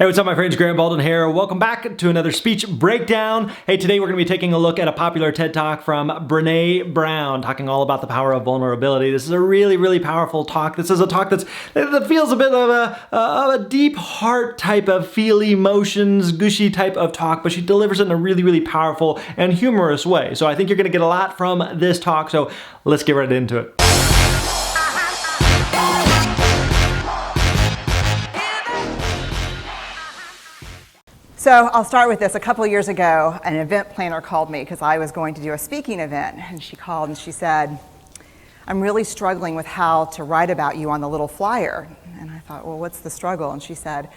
Hey, what's up, my friends? Baldwin here. Welcome back to another speech breakdown. Hey, today we're going to be taking a look at a popular TED Talk from Brene Brown, talking all about the power of vulnerability. This is a really, really powerful talk. This is a talk that feels a bit of a deep heart type of feel emotions, gushy type of talk, but she delivers it in a really, really powerful and humorous way. So I think you're going to get a lot from this talk. So let's get right into it. So I'll start with this. A couple of years ago, an event planner called me because I was going to do a speaking event. And she called and she said, I'm really struggling with how to write about you on the little flyer. And I thought, well, what's the struggle? And she said,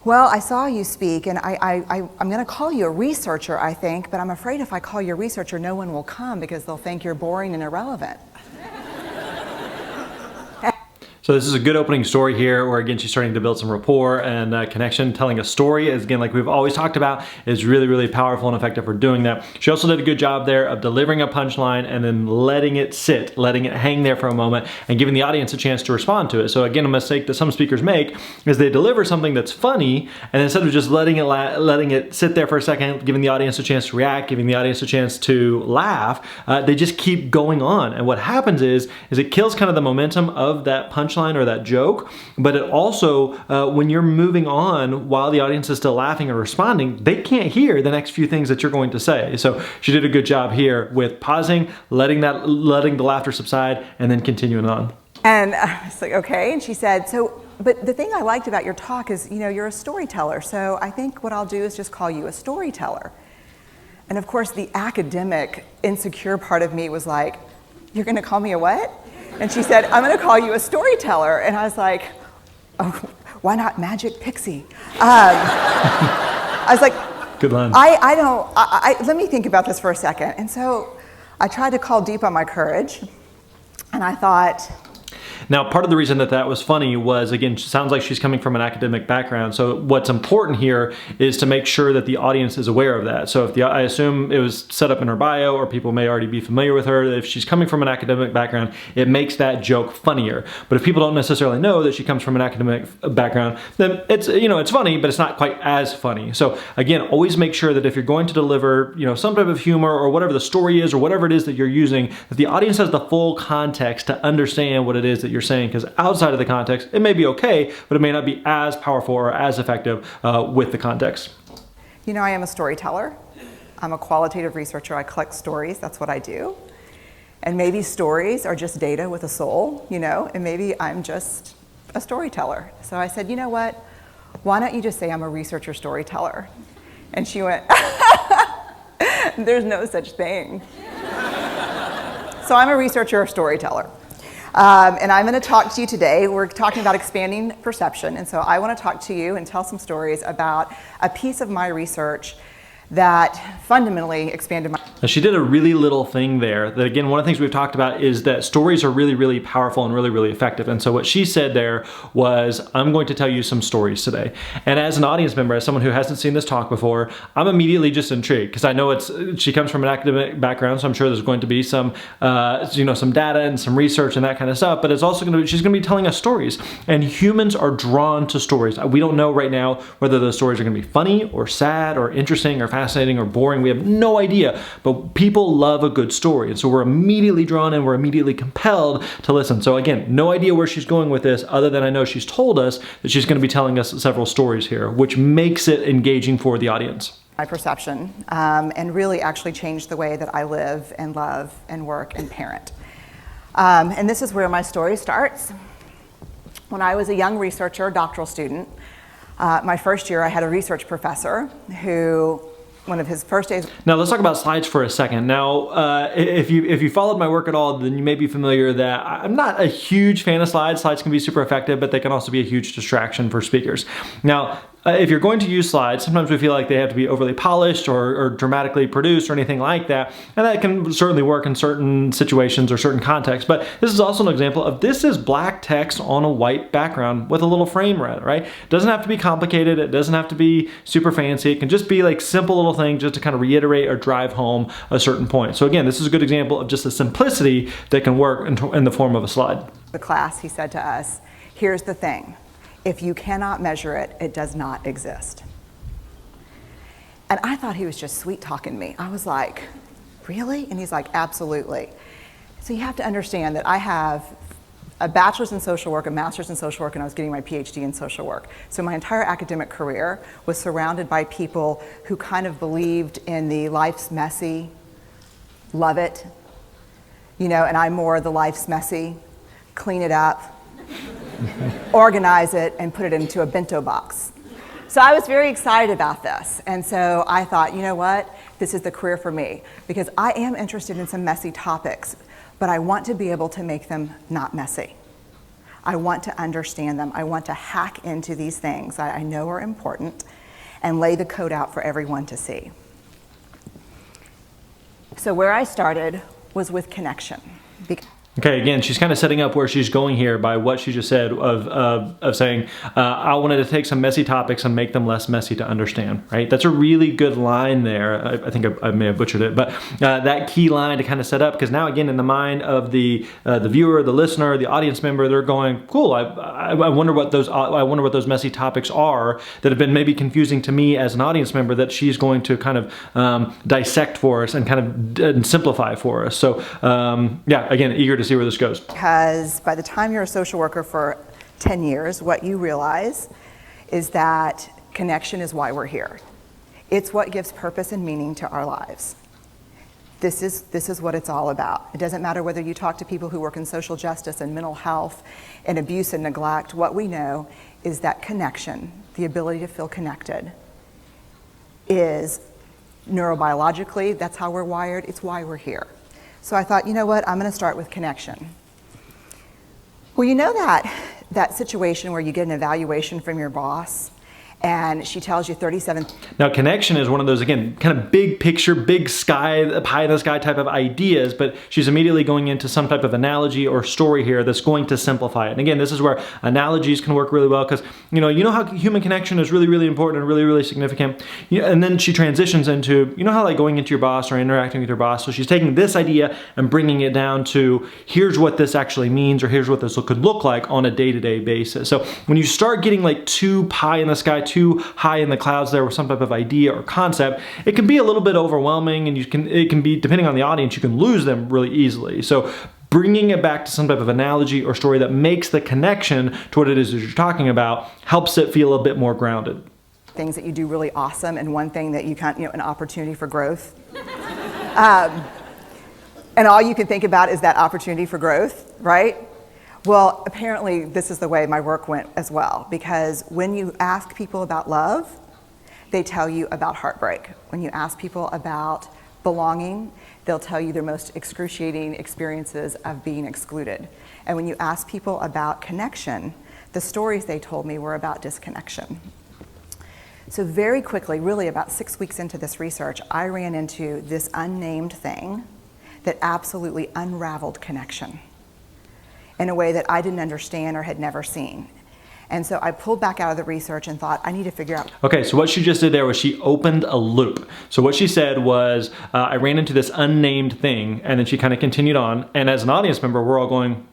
well, I saw you speak, and I'm going to call you a researcher, I think, but I'm afraid if I call you a researcher, no one will come because they'll think you're boring and irrelevant. So this is a good opening story here where, again, she's starting to build some rapport and connection. Telling a story, is, again, like we've always talked about, is really, really powerful and effective for doing that. She also did a good job there of delivering a punchline and then letting it sit, letting it hang there for a moment and giving the audience a chance to respond to it. So again, a mistake that some speakers make is they deliver something that's funny, and instead of just letting it sit there for a second, giving the audience a chance to react, giving the audience a chance to laugh, they just keep going on. And what happens is it kills kind of the momentum of that punchline or that joke, but it also, when you're moving on while the audience is still laughing or responding, they can't hear the next few things that you're going to say. So she did a good job here with pausing, letting the laughter subside, and then continuing on. And I was like, okay. And she said, but the thing I liked about your talk is, you're a storyteller. So I think what I'll do is just call you a storyteller. And of course, the academic, insecure part of me was like, you're going to call me a what? And she said, I'm going to call you a storyteller. And I was like, oh, why not Magic Pixie? I was like, good line. Let me think about this for a second. And so I tried to call deep on my courage. And I thought, now, part of the reason that was funny was, again, it sounds like she's coming from an academic background. So what's important here is to make sure that the audience is aware of that. So I assume it was set up in her bio, or people may already be familiar with her. If she's coming from an academic background, it makes that joke funnier. But if people don't necessarily know that she comes from an academic background, then it's funny, but it's not quite as funny. So again, always make sure that if you're going to deliver, some type of humor or whatever the story is or whatever it is that you're using, that the audience has the full context to understand what it is that you're saying, because outside of the context, it may be okay, but it may not be as powerful or as effective with the context. I am a storyteller. I'm a qualitative researcher. I collect stories. That's what I do. And maybe stories are just data with a soul, and maybe I'm just a storyteller. So I said, you know what? Why don't you just say I'm a researcher storyteller? And she went, there's no such thing. So I'm a researcher storyteller. And I'm going to talk to you today. We're talking about expanding perception. And so I want to talk to you and tell some stories about a piece of my research that fundamentally expanded my... Now, she did a really little thing there that, again, one of the things we've talked about is that stories are really, really powerful and really, really effective. And so what she said there was, I'm going to tell you some stories today. And as an audience member, as someone who hasn't seen this talk before, I'm immediately just intrigued, because I know she comes from an academic background, so I'm sure there's going to be some, some data and some research and that kind of stuff, but it's also she's going to be telling us stories. And humans are drawn to stories. We don't know right now whether those stories are going to be funny or sad or interesting or fascinating or boring. We have no idea, but people love a good story. And so we're immediately drawn in, we're immediately compelled to listen. So again, no idea where she's going with this, other than I know she's told us that she's going to be telling us several stories here, which makes it engaging for the audience. My perception, and really actually changed the way that I live and love and work and parent. And this is where my story starts. When I was a young researcher, doctoral student, my first year I had a research professor who, one of his first days... Now let's talk about slides for a second. Now, if you followed my work at all, then you may be familiar that I'm not a huge fan of slides. Slides can be super effective, but they can also be a huge distraction for speakers. Now, if you're going to use slides, sometimes we feel like they have to be overly polished or dramatically produced or anything like that. And that can certainly work in certain situations or certain contexts. But this is also an example of, this is black text on a white background with a little frame around it, right? It doesn't have to be complicated. It doesn't have to be super fancy. It can just be like simple little things just to kind of reiterate or drive home a certain point. So again, this is a good example of just the simplicity that can work in the form of a slide. The class, he said to us, here's the thing. If you cannot measure it, it does not exist. And I thought he was just sweet talking me. I was like, really? And he's like, absolutely. So you have to understand that I have a bachelor's in social work, a master's in social work, and I was getting my PhD in social work. So my entire academic career was surrounded by people who kind of believed in the life's messy, love it, you know, and I'm more the life's messy, clean it up, organize it, and put it into a bento box. So I was very excited about this. And so I thought, you know what, this is the career for me, because I am interested in some messy topics, but I want to be able to make them not messy. I want to understand them. I want to hack into these things that I know are important and lay the code out for everyone to see. So where I started was with connection. Okay, again, she's kind of setting up where she's going here by what she just said of saying, I wanted to take some messy topics and make them less messy to understand, right? That's a really good line there. I think I may have butchered it, but that key line to kind of set up, because now again, in the mind of the viewer, the listener, the audience member, they're going, cool, I wonder what those messy topics are that have been maybe confusing to me as an audience member that she's going to kind of dissect for us and kind of simplify for us. So yeah, again, eager to see where this goes. Because by the time you're a social worker for 10 years, what you realize is that connection is why we're here. It's what gives purpose and meaning to our lives. This is what it's all about. It doesn't matter whether you talk to people who work in social justice and mental health and abuse and neglect. What we know is that connection, the ability to feel connected, is neurobiologically, that's how we're wired, it's why we're here. So I thought, you know what, I'm going to start with connection. Well, you know that situation where you get an evaluation from your boss and she tells you 37. Now, connection is one of those, again, kind of big picture, big sky, pie in the sky type of ideas, but she's immediately going into some type of analogy or story here that's going to simplify it. And again, this is where analogies can work really well because, you know how human connection is really, really important and really, really significant. And then she transitions into, you know how like going into your boss or interacting with your boss. So she's taking this idea and bringing it down to here's what this actually means, or here's what this could look like on a day-to-day basis. So when you start getting like too pie in the sky, too high in the clouds there with some type of idea or concept, it can be a little bit overwhelming, and it can be, depending on the audience, you can lose them really easily. So bringing it back to some type of analogy or story that makes the connection to what it is that you're talking about helps it feel a bit more grounded. Things that you do really awesome, and one thing that you can't, an opportunity for growth. And all you can think about is that opportunity for growth, right? Well, apparently this is the way my work went as well, because when you ask people about love, they tell you about heartbreak. When you ask people about belonging, they'll tell you their most excruciating experiences of being excluded. And when you ask people about connection, the stories they told me were about disconnection. So very quickly, really about 6 weeks into this research, I ran into this unnamed thing that absolutely unraveled connection in a way that I didn't understand or had never seen. And so I pulled back out of the research and thought, I need to figure out. Okay, so what she just did there was she opened a loop. So what she said was, I ran into this unnamed thing, and then she kind of continued on. And as an audience member, we're all going,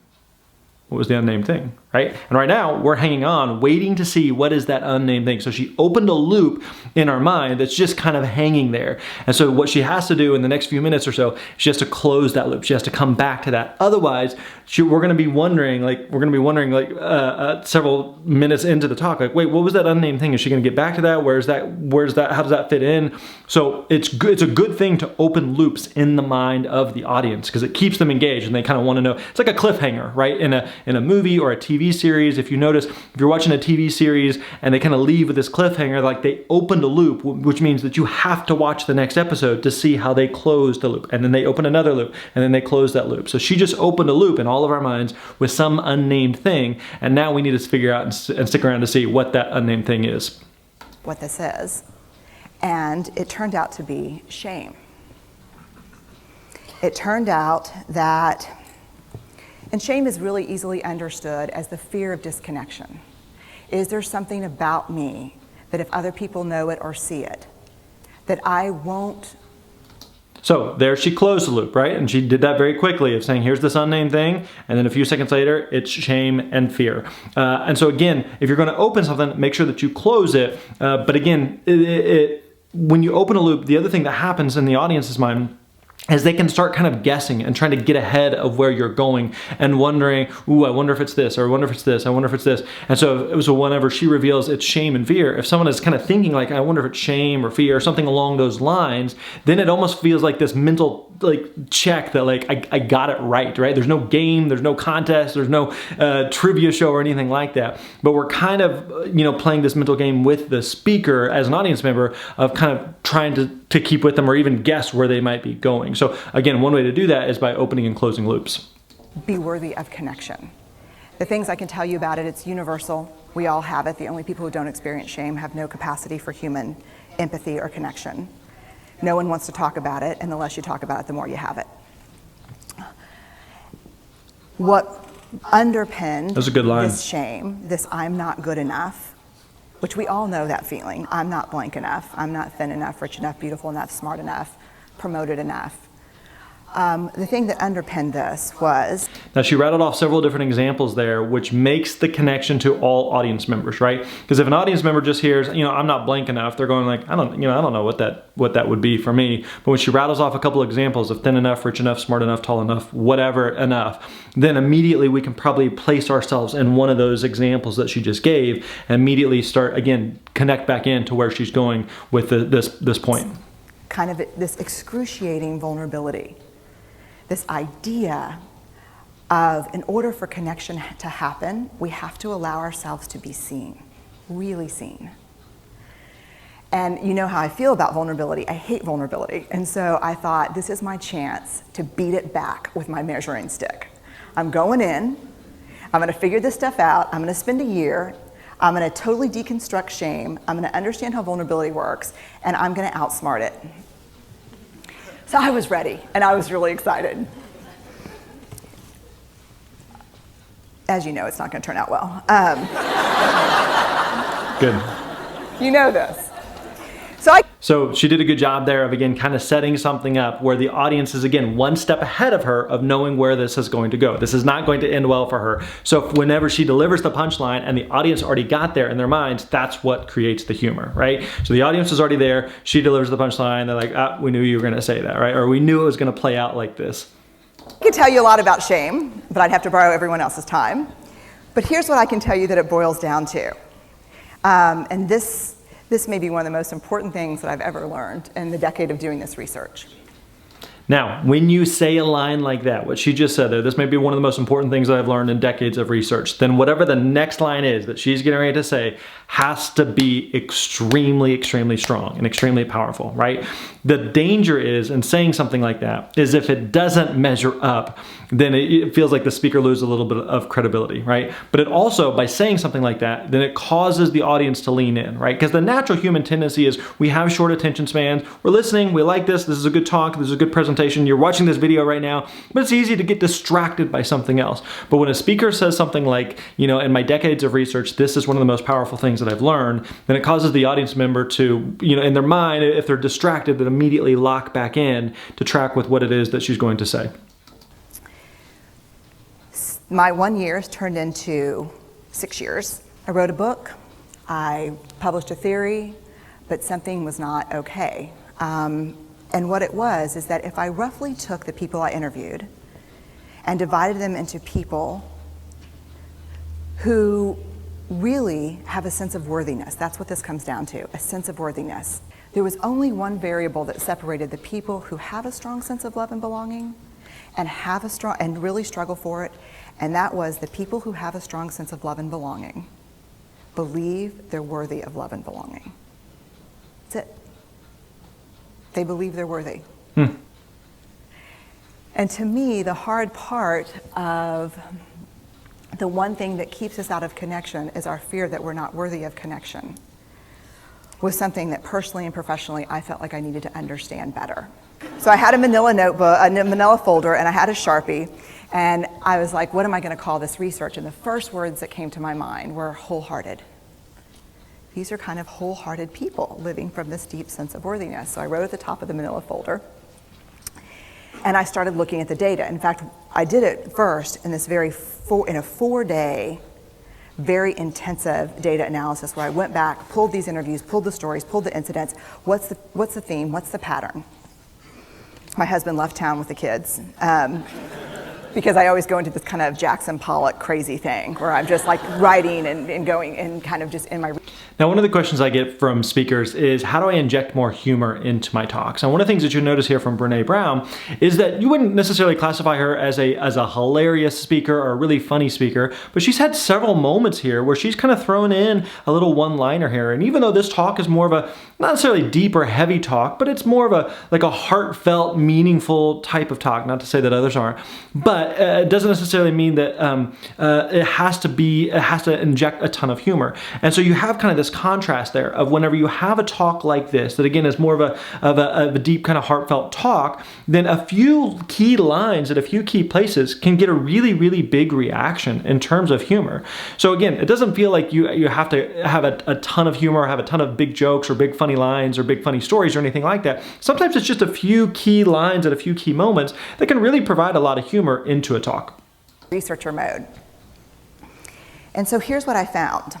what was the unnamed thing, right? And right now, we're hanging on, waiting to see what is that unnamed thing. So she opened a loop in our mind that's just kind of hanging there. And so what she has to do in the next few minutes or so, she has to close that loop. She has to come back to that. Otherwise, we're going to be wondering, several minutes into the talk, like, wait, what was that unnamed thing? Is she going to get back to that? Where's that? How does that fit in? So it's good. It's a good thing to open loops in the mind of the audience because it keeps them engaged and they kind of want to know. It's like a cliffhanger, right? In a movie or a TV series, if you notice, if you're watching a TV series and they kind of leave with this cliffhanger, like they opened a loop, which means that you have to watch the next episode to see how they closed the loop. And then they open another loop and then they close that loop. So she just opened a loop in all of our minds with some unnamed thing. And now we need to figure out and stick around to see what that unnamed thing is. What this is. And it turned out to be shame. It turned out that, and shame is really easily understood as the fear of disconnection. Is there something about me that if other people know it or see it, that I won't? So there she closed the loop, right? And she did that very quickly of saying, here's this unnamed thing. And then a few seconds later, it's shame and fear. And so again, if you're going to open something, make sure that you close it. But again, when you open a loop, the other thing that happens in the audience's mind is they can start kind of guessing and trying to get ahead of where you're going and wondering, ooh, I wonder if it's this, or I wonder if it's this, I wonder if it's this. And so whenever she reveals it's shame and fear, if someone is kind of thinking like, I wonder if it's shame or fear or something along those lines, then it almost feels like this mental check that I got it right? There's no game, there's no contest, there's no trivia show or anything like that. But we're kind of, playing this mental game with the speaker as an audience member of kind of trying to keep with them or even guess where they might be going. So again, one way to do that is by opening and closing loops. Be worthy of connection. The things I can tell you about it, it's universal. We all have it. The only people who don't experience shame have no capacity for human empathy or connection. No one wants to talk about it, and the less you talk about it, the more you have it. What underpinned That's a good line. This shame, this I'm not good enough, which we all know that feeling. I'm not blank enough. I'm not thin enough, rich enough, beautiful enough, smart enough, promoted enough. The thing that underpinned this was... Now she rattled off several different examples there, which makes the connection to all audience members, right? Because if an audience member just hears, I'm not blank enough, they're going like, I don't know what that would be for me. But when she rattles off a couple examples of thin enough, rich enough, smart enough, tall enough, whatever enough, then immediately we can probably place ourselves in one of those examples that she just gave and immediately start, again, connect back into where she's going with this point. Kind of this excruciating vulnerability. This idea of, in order for connection to happen, we have to allow ourselves to be seen, really seen. And you know how I feel about vulnerability. I hate vulnerability. And so I thought, this is my chance to beat it back with my measuring stick. I'm going in, I'm gonna figure this stuff out, I'm gonna spend a year, I'm gonna totally deconstruct shame, I'm gonna understand how vulnerability works, and I'm gonna outsmart it. So I was ready, and I was really excited. As you know, it's not going to turn out well. Good. You know this. So she did a good job there of, again, kind of setting something up where the audience is, again, one step ahead of her of knowing where this is going to go. This is not going to end well for her. So whenever she delivers the punchline and the audience already got there in their minds, that's what creates the humor, right? So the audience is already there. She delivers the punchline. They're like, we knew you were going to say that, right? Or we knew it was going to play out like this. I could tell you a lot about shame, but I'd have to borrow everyone else's time. But here's what I can tell you that it boils down to. And this may be one of the most important things that I've ever learned in the decade of doing this research. Now, when you say a line like that, what she just said there, this may be one of the most important things that I've learned in decades of research, then whatever the next line is that she's getting ready to say has to be extremely, extremely strong and extremely powerful, right? The danger is in saying something like that is if it doesn't measure up, then it feels like the speaker loses a little bit of credibility, right? But it also, by saying something like that, then it causes the audience to lean in, right? Because the natural human tendency is we have short attention spans, we're listening, we like this is a good talk, this is a good presentation, you're watching this video right now, but it's easy to get distracted by something else. But when a speaker says something like, in my decades of research, this is one of the most powerful things that I've learned, then it causes the audience member to, in their mind, if they're distracted, then immediately lock back in to track with what it is that she's going to say. My 1 year has turned into 6 years. I wrote a book, I published a theory, but something was not okay. And what it was is that if I roughly took the people I interviewed and divided them into people who really have a sense of worthiness, that's what this comes down to, a sense of worthiness. There was only one variable that separated the people who have a strong sense of love and belonging and really struggle for it, and that was the people who have a strong sense of love and belonging believe they're worthy of love and belonging. That's it. They believe they're worthy. And to me, the hard part of the one thing that keeps us out of connection is our fear that we're not worthy of connection, was something that personally and professionally I felt like I needed to understand better. So I had a manila notebook, a manila folder, and I had a Sharpie, and I was like, what am I going to call this research? And the first words that came to my mind were wholehearted. These are kind of wholehearted people living from this deep sense of worthiness. So I wrote at the top of the manila folder, And I started looking at the data. In fact, I did it first in this in a 4-day, very intensive data analysis where I went back, pulled these interviews, pulled the stories, pulled the incidents. What's the theme? What's the pattern? My husband left town with the kids because I always go into this kind of Jackson Pollock crazy thing where I'm just like writing and going and kind of just in my... Now, one of the questions I get from speakers is, how do I inject more humor into my talks? And one of the things that you notice here from Brene Brown is that you wouldn't necessarily classify her as a hilarious speaker or a really funny speaker, but she's had several moments here where she's kind of thrown in a little one-liner here. And even though this talk is more of a, not necessarily deep or heavy talk, but it's more of a heartfelt, meaningful type of talk, not to say that others aren't, but it doesn't necessarily mean that it has to inject a ton of humor. And so you have kind of this contrast there of whenever you have a talk like this, that again is more of a deep kind of heartfelt talk, then a few key lines at a few key places can get a really, really big reaction in terms of humor. So again, it doesn't feel like you have to have a ton of humor, or have a ton of big jokes or big funny lines or big funny stories or anything like that. Sometimes it's just a few key lines at a few key moments that can really provide a lot of humor into a talk. Researcher mode. And so here's what I found.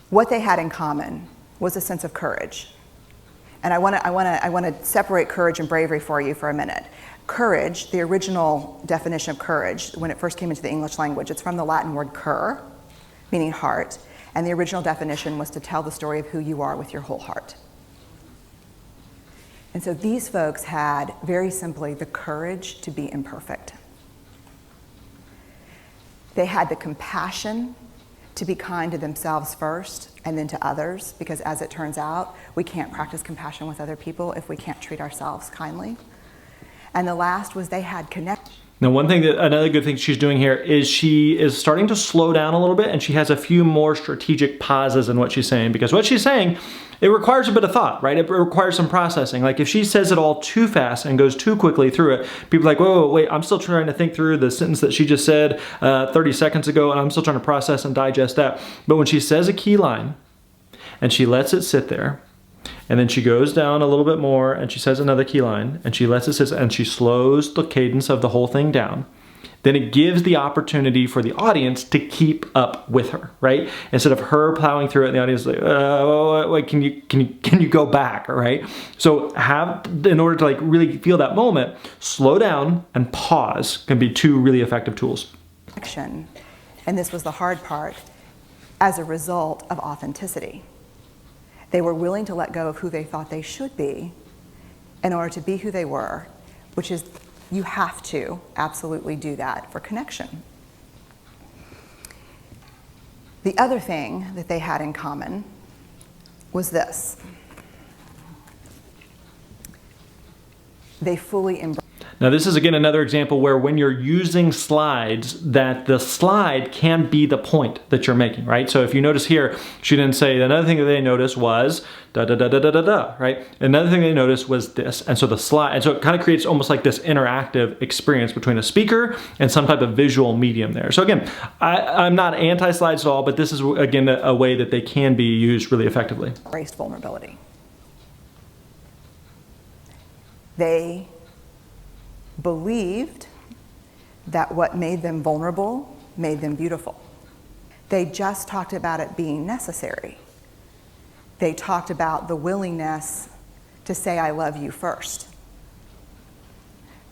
What they had in common was a sense of courage. And I want to separate courage and bravery for you for a minute. Courage, the original definition of courage, when it first came into the English language, it's from the Latin word cur, meaning heart. And the original definition was to tell the story of who you are with your whole heart. And so these folks had, very simply, the courage to be imperfect. They had the compassion to be kind to themselves first and then to others, because as it turns out, we can't practice compassion with other people if we can't treat ourselves kindly. And the last was they had connection. Now, another good thing she's doing here is she is starting to slow down a little bit, and she has a few more strategic pauses in what she's saying, because what she's saying, it requires a bit of thought, right? It requires some processing. Like if she says it all too fast and goes too quickly through it, people are like, whoa, wait, I'm still trying to think through the sentence that she just said 30 seconds ago, and I'm still trying to process and digest that. But when she says a key line and she lets it sit there, and then she goes down a little bit more and she says another key line and she lets it sit and she slows the cadence of the whole thing down, then it gives the opportunity for the audience to keep up with her, right? Instead of her plowing through it and the audience is like, wait, can you go back, right? So in order to like really feel that moment, slow down and pause can be two really effective tools. And this was the hard part, as a result of authenticity. They were willing to let go of who they thought they should be in order to be who they were, which is, you have to absolutely do that for connection. The other thing that they had in common was this. They fully embraced. Now this is again another example where when you're using slides, that the slide can be the point that you're making, right? So if you notice here, she didn't say, another thing that they noticed was da da da da da da da, right? Another thing they noticed was this. And so the slide, and so it kind of creates almost like this interactive experience between a speaker and some type of visual medium there. So again, I'm not anti-slides at all, but this is again a way that they can be used really effectively. Embraced vulnerability. They believed that what made them vulnerable made them beautiful. They just talked about it being necessary. They talked about the willingness to say, I love you first.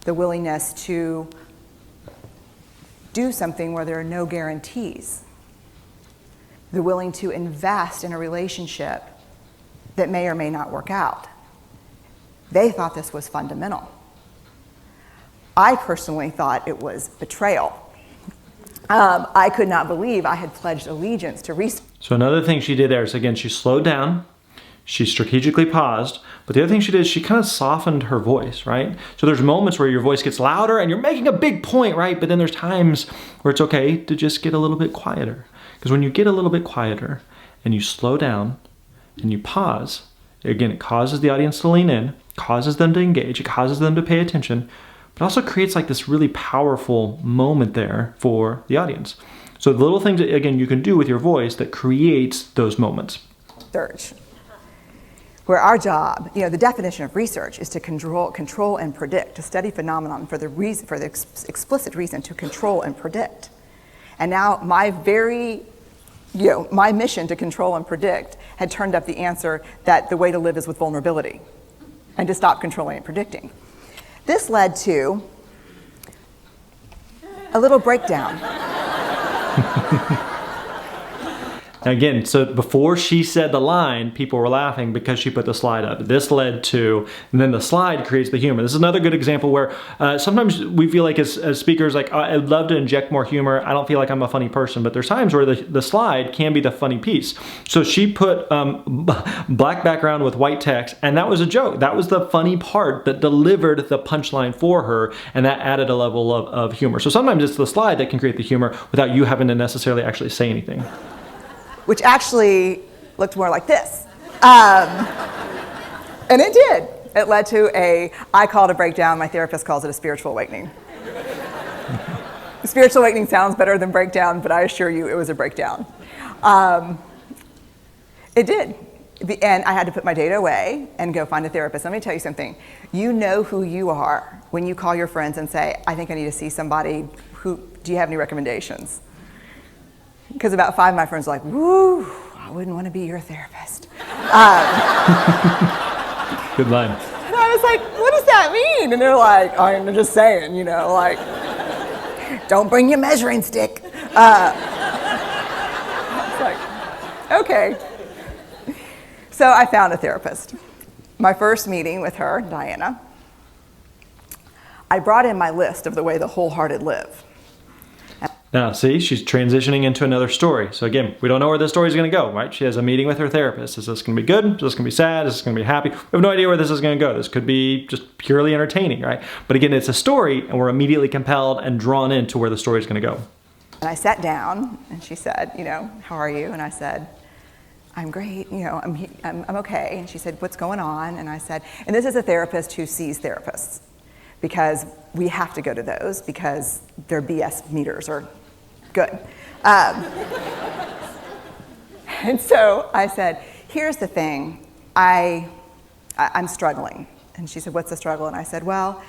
The willingness to do something where there are no guarantees. The willing to invest in a relationship that may or may not work out. They thought this was fundamental. I personally thought it was betrayal. I could not believe I had pledged allegiance to research. So another thing she did there is, again, she slowed down, she strategically paused, but the other thing she did is she kind of softened her voice, right? So there's moments where your voice gets louder and you're making a big point, right? But then there's times where it's okay to just get a little bit quieter. Because when you get a little bit quieter and you slow down and you pause, again, it causes the audience to lean in, causes them to engage, it causes them to pay attention, but also creates like this really powerful moment there for the audience. So the little things that, again, you can do with your voice that creates those moments. Search. Where our job, the definition of research is to control and predict, to study phenomenon for the explicit reason to control and predict. And now my mission to control and predict had turned up the answer that the way to live is with vulnerability and to stop controlling and predicting. This led to a little breakdown. Again, so before she said the line, people were laughing because she put the slide up. This led to, and then the slide creates the humor. This is another good example where sometimes we feel like as speakers, like, I'd love to inject more humor. I don't feel like I'm a funny person, but there's times where the slide can be the funny piece. So she put black background with white text, and that was a joke. That was the funny part that delivered the punchline for her, and that added a level of humor. So sometimes it's the slide that can create the humor without you having to necessarily actually say anything. Which actually looked more like this. And it did. It led to I call it a breakdown, my therapist calls it a spiritual awakening. Spiritual awakening sounds better than breakdown, but I assure you it was a breakdown. It did. And I had to put my data away and go find a therapist. Let me tell you something. You know who you are when you call your friends and say, I think I need to see somebody. Do you have any recommendations? Because about 5 of my friends were like, woo, I wouldn't want to be your therapist. Good line. And I was like, what does that mean? And they're like, I'm just saying, like, don't bring your measuring stick. I was like, okay. So I found a therapist. My first meeting with her, Diana, I brought in my list of the way the Wholehearted live. Now, see, she's transitioning into another story. So again, we don't know where this story is going to go, right? She has a meeting with her therapist. Is this going to be good? Is this going to be sad? Is this going to be happy? We have no idea where this is going to go. This could be just purely entertaining, right? But again, it's a story, and we're immediately compelled and drawn into where the story is going to go. And I sat down, and she said, how are you? And I said, I'm great, I'm okay. And she said, what's going on? And I said, and this is a therapist who sees therapists, because we have to go to those because their BS meters are good. And so I said, here's the thing, I'm struggling. And she said, what's the struggle? And I said, well,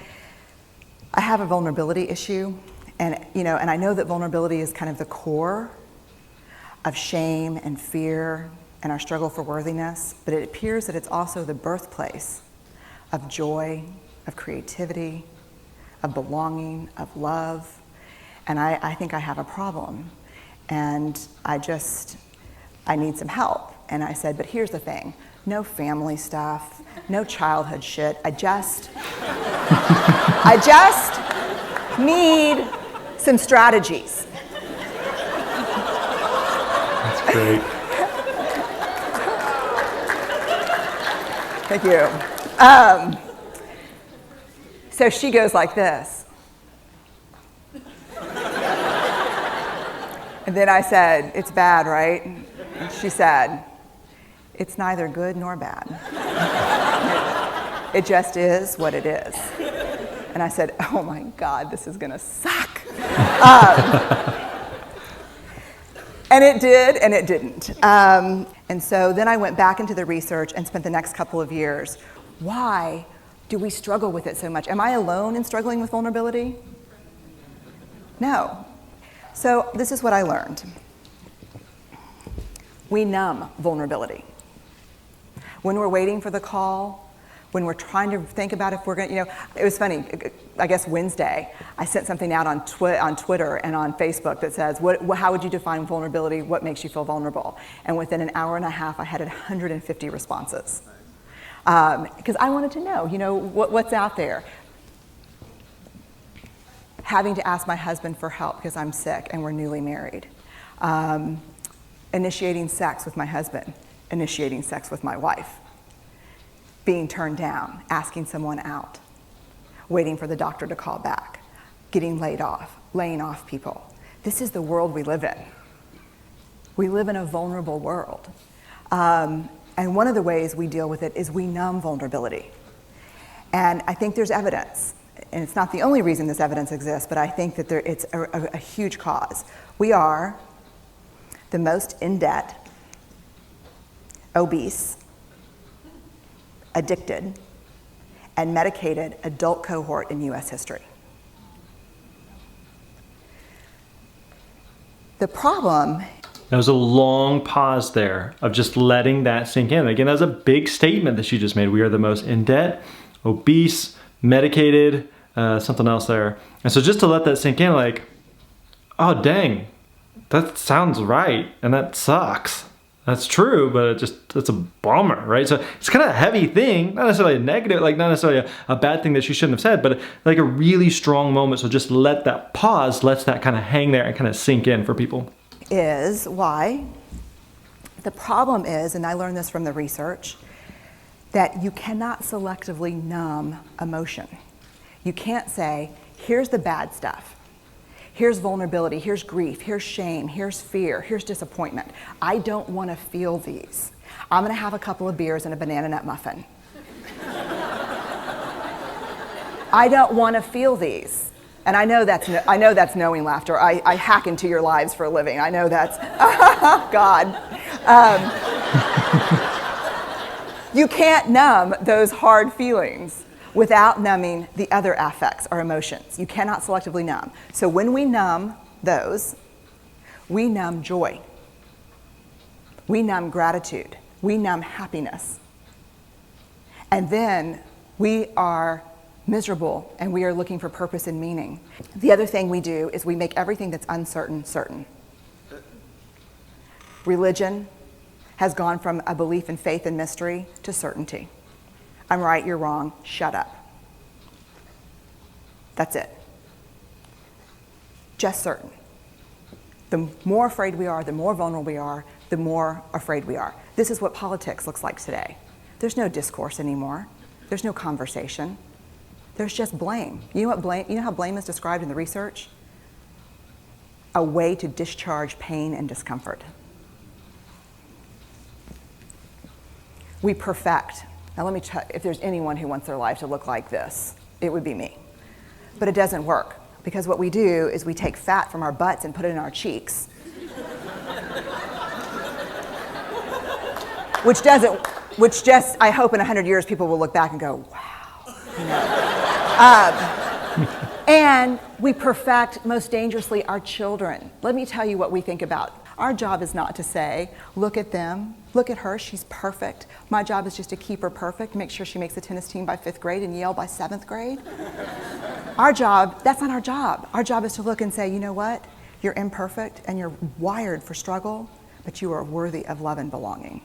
I have a vulnerability issue, and I know that vulnerability is kind of the core of shame and fear and our struggle for worthiness, but it appears that it's also the birthplace of joy, of creativity, of belonging, of love. And I think I have a problem, and I need some help. And I said, but here's the thing, no family stuff, no childhood shit. I just need some strategies. That's great. Thank you. So she goes like this. And then I said, it's bad, right? And she said, it's neither good nor bad. It just is what it is. And I said, oh my God, this is gonna suck. And it did, and it didn't. And so then I went back into the research and spent the next couple of years. Why do we struggle with it so much? Am I alone in struggling with vulnerability? No. So this is what I learned. We numb vulnerability. When we're waiting for the call, when we're trying to think about if we're going to, it was funny, I guess Wednesday, I sent something out on Twitter and on Facebook that says, how would you define vulnerability? What makes you feel vulnerable? And within an hour and a half, I had 150 responses. Because I wanted to know, what's out there. Having to ask my husband for help because I'm sick and we're newly married. Initiating sex with my husband, initiating sex with my wife. Being turned down, asking someone out, waiting for the doctor to call back, getting laid off, laying off people. This is the world we live in. We live in a vulnerable world. And one of the ways we deal with it is we numb vulnerability. And I think there's evidence, and it's not the only reason this evidence exists, but I think that it's a huge cause. We are the most in debt, obese, addicted, and medicated adult cohort in US history. The problem. There was a long pause there of just letting that sink in. Again, that was a big statement that she just made. We are the most in debt, obese, medicated, something else there. And so just to let that sink in, like, oh dang, that sounds right, and that sucks. That's true, but it's a bummer, right? So it's kind of a heavy thing, not necessarily a negative, like not necessarily a bad thing that she shouldn't have said, but like a really strong moment. So just let that pause, lets that kind of hang there and kind of sink in for people. Is why the problem is, and I learned this from the research, that you cannot selectively numb emotion. You can't say, here's the bad stuff. Here's vulnerability, here's grief, here's shame, here's fear, here's disappointment. I don't want to feel these. I'm going to have a couple of beers and a banana nut muffin. I don't want to feel these. And I know that's knowing laughter. I hack into your lives for a living. I know that's, God. You can't numb those hard feelings without numbing the other affects or emotions. You cannot selectively numb. So when we numb those, we numb joy. We numb gratitude. We numb happiness. And then we are miserable and we are looking for purpose and meaning. The other thing we do is we make everything that's uncertain certain. Religion has gone from a belief in faith and mystery to certainty. I'm right, you're wrong, shut up. That's it. Just certain. The more afraid we are, the more vulnerable we are, the more afraid we are. This is what politics looks like today. There's no discourse anymore. There's no conversation. There's just blame. You know what blame? You know how blame is described in the research? A way to discharge pain and discomfort. We perfect. Now let me tell you, if there's anyone who wants their life to look like this, it would be me. But it doesn't work, because what we do is we take fat from our butts and put it in our cheeks. which just, I hope in 100 years people will look back and go, wow. You know? And we perfect, most dangerously, our children. Let me tell you what we think about. Our job is not to say, look at them, look at her, she's perfect. My job is just to keep her perfect, make sure she makes the tennis team by 5th grade and Yale by 7th grade. Our job, that's not our job. Our job is to look and say, you know what? You're imperfect and you're wired for struggle, but you are worthy of love and belonging.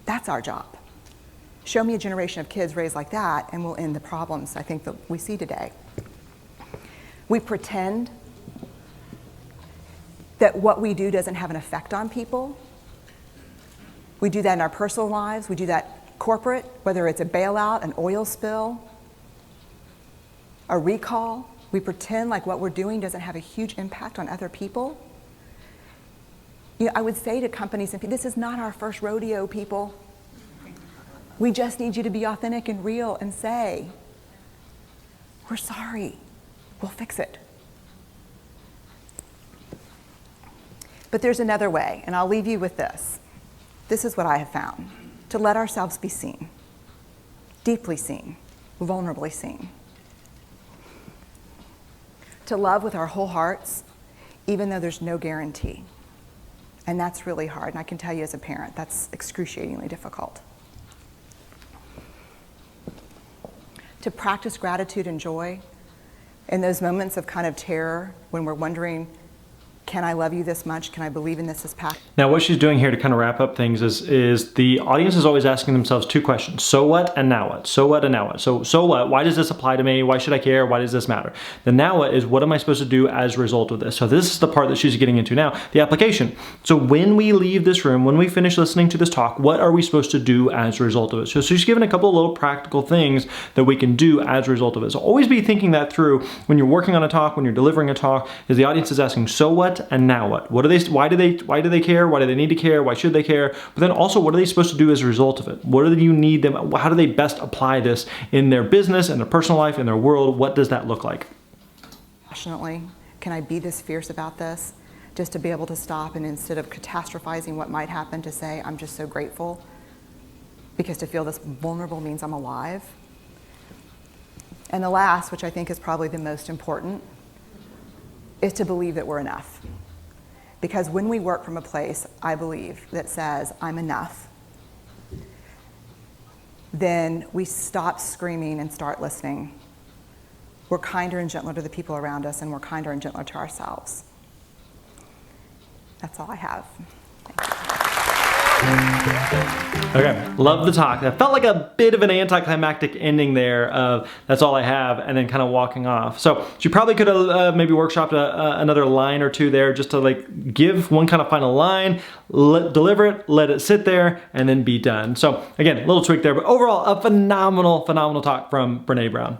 That's our job. Show me a generation of kids raised like that and we'll end the problems I think that we see today. We pretend that what we do doesn't have an effect on people. We do that in our personal lives. We do that corporate, whether it's a bailout, an oil spill, a recall. We pretend like what we're doing doesn't have a huge impact on other people. You know, I would say to companies and people, this is not our first rodeo, people. We just need you to be authentic and real and say, we're sorry, we'll fix it. But there's another way, and I'll leave you with this. This is what I have found. To let ourselves be seen, deeply seen, vulnerably seen. To love with our whole hearts, even though there's no guarantee. And that's really hard, and I can tell you as a parent, that's excruciatingly difficult. To practice gratitude and joy in those moments of kind of terror when we're wondering, can I love you this much? Can I believe in this past? Now what she's doing here to kind of wrap up things is the audience is always asking themselves two questions. So what and now what? So what and now what? So what? Why does this apply to me? Why should I care? Why does this matter? The now what is what am I supposed to do as a result of this? So this is the part that she's getting into now, the application. So when we leave this room, when we finish listening to this talk, what are we supposed to do as a result of it? So she's given a couple of little practical things that we can do as a result of it. So always be thinking that through when you're working on a talk, when you're delivering a talk, is the audience is asking, so what and now what? What are they? Why do they care? Why do they need to care? Why should they care? But then also, what are they supposed to do as a result of it? What do you need them? How do they best apply this in their business, in their personal life, in their world? What does that look like? Passionately, can I be this fierce about this? Just to be able to stop and instead of catastrophizing what might happen, to say, I'm just so grateful because to feel this vulnerable means I'm alive. And the last, which I think is probably the most important, is to believe that we're enough. Because when we work from a place, I believe, that says, I'm enough, then we stop screaming and start listening. We're kinder and gentler to the people around us, and we're kinder and gentler to ourselves. That's all I have. Okay, love the talk. That felt like a bit of an anticlimactic ending there of that's all I have, and then kind of walking off. So she probably could have maybe workshopped another line or two there just to like give one kind of final line, deliver it, let it sit there, and then be done. So again, a little tweak there, but overall a phenomenal talk from Brene Brown.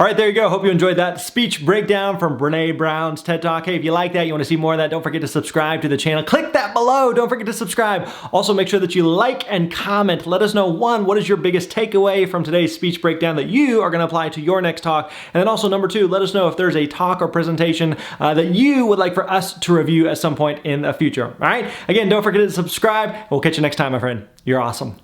All right, there you go. Hope you enjoyed that speech breakdown from Brene Brown's TED Talk. Hey, if you like that, you want to see more of that, don't forget to subscribe to the channel. Click that below. Don't forget to subscribe. Also, make sure that you like and comment. Let us know, one, what is your biggest takeaway from today's speech breakdown that you are going to apply to your next talk? And then also, number two, let us know if there's a talk or presentation that you would like for us to review at some point in the future. All right? Again, don't forget to subscribe. We'll catch you next time, my friend. You're awesome.